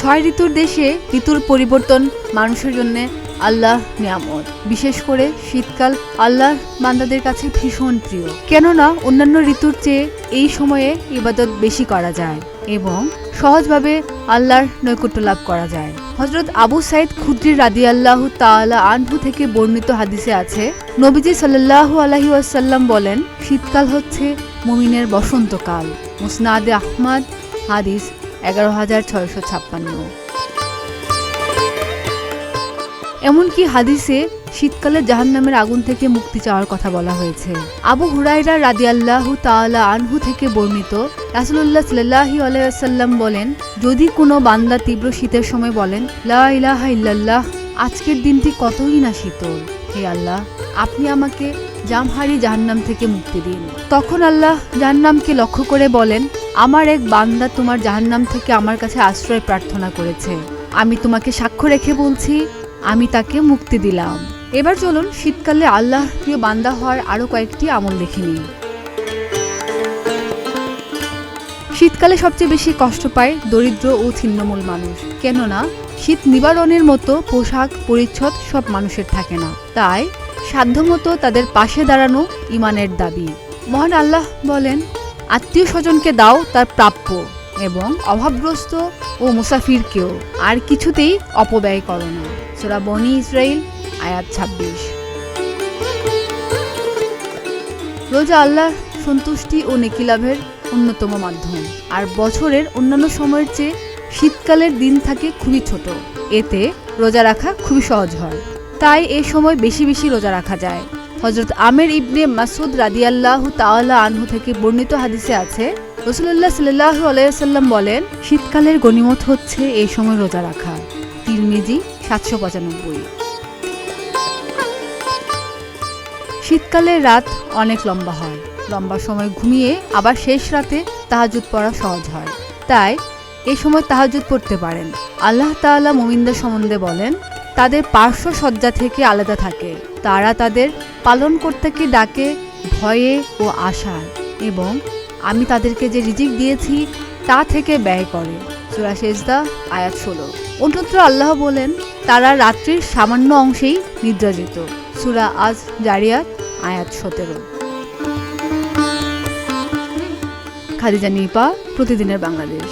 6 ঋতুর দেশে ঋতুর পরিবর্তন মানুষের জন্য আল্লাহ নিয়ামত। বিশেষ করে শীতকাল আল্লাহর বান্দাদের কাছে ভীষণ প্রিয়, কেননা অন্যান্য ঋতুর চেয়ে এই সময়ে ইবাদত বেশি করা যায় এবং সহজভাবে আল্লাহর নৈকট্য লাভ করা যায়। হযরত আবু সাঈদ খুদরি রাদিয়াল্লাহু তাআলা আনহু থেকে বর্ণিত হাদিসে আছে, নবীজি সাল্লাল্লাহু আলাইহি ওয়াসাল্লাম বলেন, শীতকাল হচ্ছে মুমিনের বসন্তকাল। মুসনাদে আহমদ, হাদিস 11656। এমনকি হাদিসে শীতকালে জাহান্নামের আগুন থেকে মুক্তি চাওয়ার কথা বলা হয়েছে। আবু হুরায়রা রাদিয়াল্লাহু তাআলা আনহু থেকে বর্ণিত, রাসূলুল্লাহ সাল্লাল্লাহু আলাইহি ওয়াসাল্লাম বলেন, যদি কোনো বান্দা তীব্র শীতের সময় বলেন, লা ইলাহা ইল্লাল্লাহ, আজকের দিনটি কতই না শীতল, হে আল্লাহ, আপনি আমাকে জামহারি জাহান্নাম থেকে মুক্তি দিন। তখন আল্লাহ জাহান্নামকে লক্ষ্য করে বলেন, আমার এক বান্দা তোমার জাহান্নাম থেকে আমার কাছে আশ্রয় প্রার্থনা করেছে, আমি তোমাকে সাক্ষ্য রেখে বলছি, আমি তাকে মুক্তি দিলাম। এবার চলুন শীতকালে আল্লাহ প্রিয় বান্দা হওয়ার আরো কয়েকটি আমল দেখে নিই। শীতকালে সবচেয়ে বেশি কষ্ট পায় দরিদ্র ও ছিন্নমূল মানুষ, কেননা শীত নিবারণের মতো পোশাক পরিচ্ছদ সব মানুষের থাকে না। তাই সাধ্যমতো তাদের পাশে দাঁড়ানো ঈমানের দাবি। মহান আল্লাহ বলেন, আত্মীয় স্বজনকে দাও তার প্রাপ্য এবং অভাবগ্রস্ত ও মুসাফিরকেও আর কিছুতেই অপব্যয় করো না। সূরা বনী ইসরাইল, আয়াত 26। রোজা আল্লাহর সন্তুষ্টি ও নেকি লাভের অন্যতম মাধ্যম, আর বছরের অন্যান্য সময়ের চেয়ে শীতকালের দিন থাকে খুবই ছোট, এতে রোজা রাখা খুবই সহজ হয়। তাই এই সময় বেশি বেশি রোজা রাখা যায়। হযরত আমের ইবনে মাসউদ রাদিয়াল্লাহু তাআলা আনহু থেকে বর্ণিত হাদিসে আছে, রাসূলুল্লাহ সাল্লাল্লাহু আলাইহি ওয়াসাল্লাম বলেন, শীতকালের গনিমত হচ্ছে এই সময় রোজা রাখা। তিরমিজি 795। শীতকালে রাত অনেক লম্বা হয়, লম্বা সময় ঘুমিয়ে আবার শেষ রাতে তাহাজ্জুদ পড়া সহজ হয়, তাই এই সময় তাহাজ্জুদ পড়তে পারেন। আল্লাহ তাআলা মুমিনদের সম্বন্ধে বলেন, তাদের পার্শ্ব সজ্জা থেকে আলাদা থাকে, তারা তাদের পালনকর্তাকে ডাকে ভয়ে ও আশায়, এবং আমি তাদেরকে যে রিজিক দিয়েছি তা থেকে ব্যয় করে। সূরা সেজদা, আয়াত 16। অন্যত্র আল্লাহ বলেন, তারা রাত্রির সামান্য অংশেই নিদ্রা যেত। সূরা আজ জারিয়াত, আয়াত 17। খাদিজা নিপা, প্রতিদিনের বাংলাদেশ।